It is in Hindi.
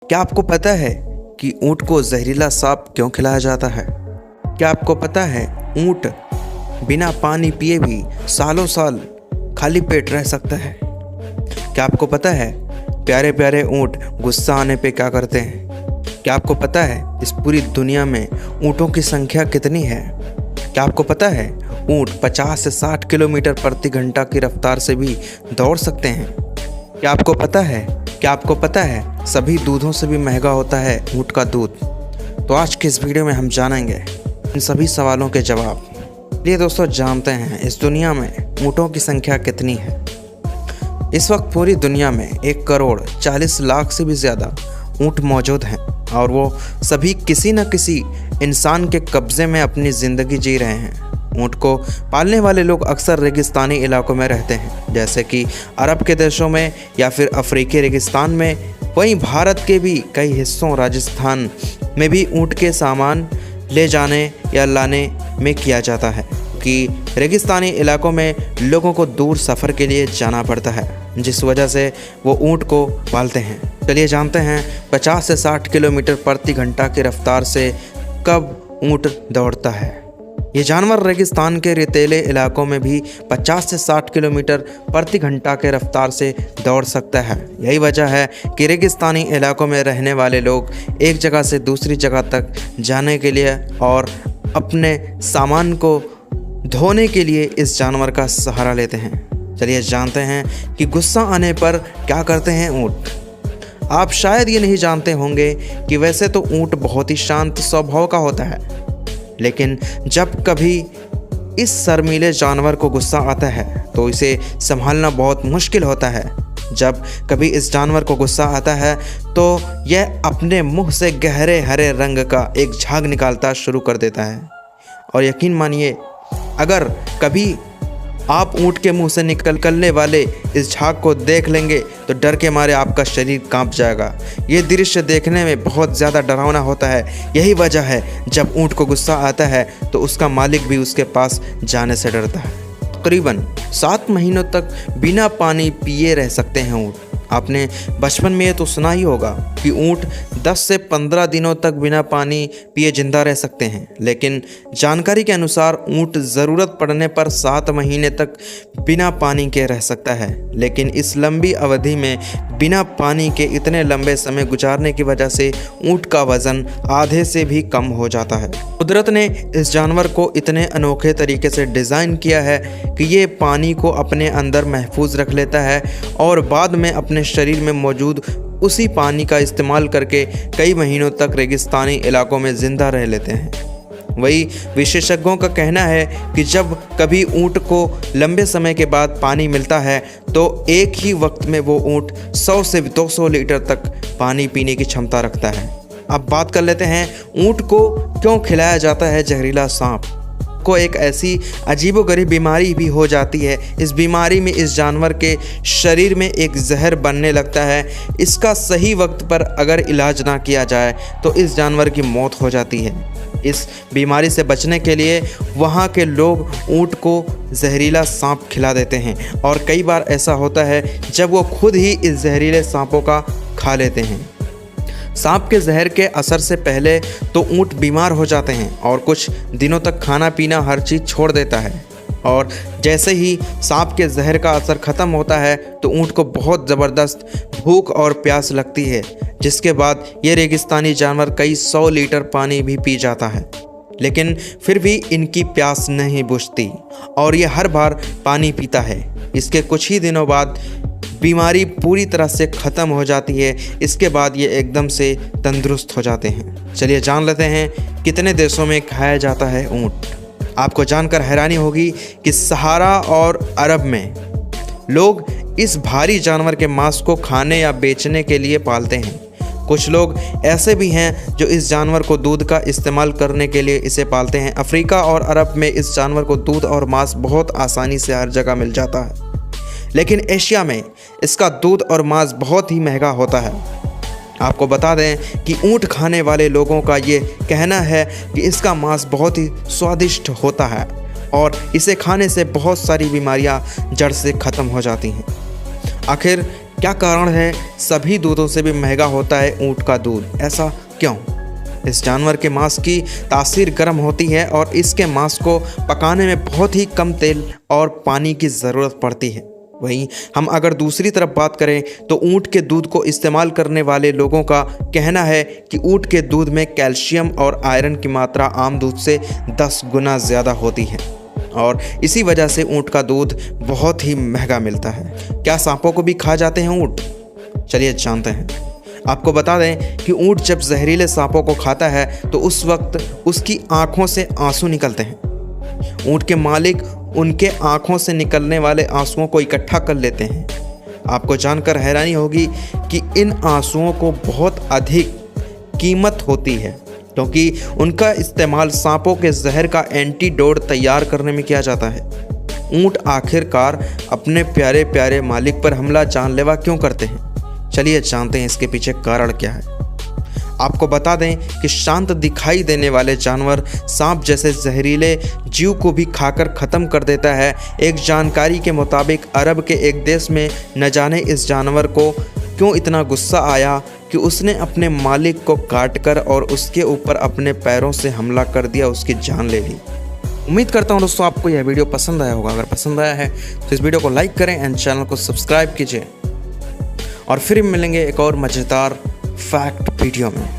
क्या आपको पता है कि ऊँट को जहरीला सांप क्यों खिलाया जाता है? क्या आपको पता है ऊँट बिना पानी पिए भी सालों साल खाली पेट रह सकता है? क्या आपको पता है प्यारे प्यारे ऊँट गुस्सा आने पे क्या करते हैं? क्या आपको पता है इस पूरी दुनिया में ऊँटों की संख्या कितनी है? क्या आपको पता है ऊँट 50 से 60 किलोमीटर प्रति घंटा की रफ्तार से भी दौड़ सकते हैं? क्या आपको पता है सभी दूधों से भी महंगा होता है ऊँट का दूध? तो आज के इस वीडियो में हम जानेंगे इन सभी सवालों के जवाब। चलिए दोस्तों जानते हैं इस दुनिया में ऊँटों की संख्या कितनी है। इस वक्त पूरी दुनिया में 1 करोड़ 40 लाख से भी ज़्यादा ऊँट मौजूद हैं और वो सभी किसी न किसी इंसान के कब्ज़े में अपनी ज़िंदगी जी रहे हैं। ऊँट को पालने वाले लोग अक्सर रेगिस्तानी इलाकों में रहते हैं, जैसे कि अरब के देशों में या फिर अफ्रीकी रेगिस्तान में। वहीं भारत के भी कई हिस्सों राजस्थान में भी ऊँट के सामान ले जाने या लाने में किया जाता है कि रेगिस्तानी इलाकों में लोगों को दूर सफ़र के लिए जाना पड़ता है, जिस वजह से वो ऊँट को पालते हैं। चलिए जानते हैं 50 से 60 किलोमीटर प्रति घंटा की रफ्तार से कब ऊँट दौड़ता है। ये जानवर रेगिस्तान के रेतीले इलाकों में भी 50 से 60 किलोमीटर प्रति घंटा के रफ्तार से दौड़ सकता है। यही वजह है कि रेगिस्तानी इलाकों में रहने वाले लोग एक जगह से दूसरी जगह तक जाने के लिए और अपने सामान को धोने के लिए इस जानवर का सहारा लेते हैं। चलिए जानते हैं कि गुस्सा आने पर क्या करते हैं ऊँट। आप शायद ये नहीं जानते होंगे कि वैसे तो ऊँट बहुत ही शांत स्वभाव का होता है, लेकिन जब कभी इस शर्मीले जानवर को गुस्सा आता है तो इसे संभालना बहुत मुश्किल होता है। जब कभी इस जानवर को गुस्सा आता है तो यह अपने मुंह से गहरे हरे रंग का एक झाग निकालता शुरू कर देता है। और यकीन मानिए, अगर कभी आप ऊँट के मुंह से निकलने वाले इस झाग को देख लेंगे तो डर के मारे आपका शरीर कांप जाएगा। ये दृश्य देखने में बहुत ज़्यादा डरावना होता है। यही वजह है जब ऊँट को गुस्सा आता है तो उसका मालिक भी उसके पास जाने से डरता है। तकरीबन 7 महीनों तक बिना पानी पिए रह सकते हैं ऊँट। आपने बचपन में ये तो सुना ही होगा कि ऊँट 10 से 15 दिनों तक बिना पानी पिए जिंदा रह सकते हैं, लेकिन जानकारी के अनुसार ऊँट ज़रूरत पड़ने पर 7 महीने तक बिना पानी के रह सकता है। लेकिन इस लंबी अवधि में बिना पानी के इतने लंबे समय गुजारने की वजह से ऊँट का वज़न आधे से भी कम हो जाता है। कुदरत ने इस जानवर को इतने अनोखे तरीके से डिज़ाइन किया है कि ये पानी को अपने अंदर महफूज रख लेता है और बाद में अपने शरीर में मौजूद उसी पानी का इस्तेमाल करके कई महीनों तक रेगिस्तानी इलाकों में ज़िंदा रह लेते हैं। वही विशेषज्ञों का कहना है कि जब कभी ऊँट को लंबे समय के बाद पानी मिलता है तो एक ही वक्त में वो ऊँट 100 से 200 लीटर तक पानी पीने की क्षमता रखता है। अब बात कर लेते हैं ऊँट को क्यों खिलाया जाता है जहरीला सांप। को एक ऐसी अजीबोगरीब बीमारी भी हो जाती है। इस बीमारी में इस जानवर के शरीर में एक जहर बनने लगता है। इसका सही वक्त पर अगर इलाज ना किया जाए तो इस जानवर की मौत हो जाती है। इस बीमारी से बचने के लिए वहाँ के लोग ऊँट को जहरीला सांप खिला देते हैं और कई बार ऐसा होता है जब वो खुद ही इस जहरीले सांपों का खा लेते हैं। सांप के जहर के असर से पहले तो ऊँट बीमार हो जाते हैं और कुछ दिनों तक खाना पीना हर चीज़ छोड़ देता है। और जैसे ही सांप के जहर का असर ख़त्म होता है तो ऊँट को बहुत ज़बरदस्त भूख और प्यास लगती है, जिसके बाद ये रेगिस्तानी जानवर कई 100 लीटर पानी भी पी जाता है, लेकिन फिर भी इनकी प्यास नहीं बुझती और ये हर बार पानी पीता है। इसके कुछ ही दिनों बाद बीमारी पूरी तरह से ख़त्म हो जाती है। इसके बाद ये एकदम से तंदुरुस्त हो जाते हैं। चलिए जान लेते हैं कितने देशों में खाया जाता है ऊँट। आपको जानकर हैरानी होगी कि सहारा और अरब में लोग इस भारी जानवर के मांस को खाने या बेचने के लिए पालते हैं। कुछ लोग ऐसे भी हैं जो इस जानवर को दूध का इस्तेमाल करने के लिए इसे पालते हैं। अफ्रीका और अरब में इस जानवर को दूध और मांस बहुत आसानी से हर जगह मिल जाता है, लेकिन एशिया में इसका दूध और मांस बहुत ही महंगा होता है। आपको बता दें कि ऊँट खाने वाले लोगों का ये कहना है कि इसका मांस बहुत ही स्वादिष्ट होता है और इसे खाने से बहुत सारी बीमारियां जड़ से ख़त्म हो जाती हैं। आखिर क्या कारण है सभी दूधों से भी महंगा होता है ऊँट का दूध? ऐसा क्यों? इस जानवर के मांस की तासीर गर्म होती है और इसके मांस को पकाने में बहुत ही कम तेल और पानी की ज़रूरत पड़ती है। वहीं हम अगर दूसरी तरफ बात करें तो ऊँट के दूध को इस्तेमाल करने वाले लोगों का कहना है कि ऊँट के दूध में कैल्शियम और आयरन की मात्रा आम दूध से 10 गुना ज़्यादा होती है और इसी वजह से ऊँट का दूध बहुत ही महंगा मिलता है। क्या सांपों को भी खा जाते हैं ऊँट? चलिए जानते हैं। आपको बता दें कि ऊँट जब जहरीले सांपों को खाता है तो उस वक्त उसकी आंखों से आंसू निकलते हैं। ऊँट के मालिक उनके आंखों से निकलने वाले आंसुओं को इकट्ठा कर लेते हैं। आपको जानकर हैरानी होगी कि इन आंसुओं को बहुत अधिक कीमत होती है क्योंकि उनका इस्तेमाल सांपों के जहर का एंटीडोट तैयार करने में किया जाता है। ऊँट आखिरकार अपने प्यारे प्यारे मालिक पर हमला जानलेवा क्यों करते हैं? चलिए जानते हैं इसके पीछे कारण क्या है। आपको बता दें कि शांत दिखाई देने वाले जानवर सांप जैसे जहरीले जीव को भी खाकर ख़त्म कर देता है। एक जानकारी के मुताबिक अरब के एक देश में न जाने इस जानवर को क्यों इतना गुस्सा आया कि उसने अपने मालिक को काटकर और उसके ऊपर अपने पैरों से हमला कर दिया, उसकी जान ले ली। उम्मीद करता हूँ दोस्तों आपको यह वीडियो पसंद आया होगा। अगर पसंद आया है तो इस वीडियो को लाइक करें एंड चैनल को सब्सक्राइब कीजिए और फिर मिलेंगे एक और मज़ेदार फैक्ट वीडियो में।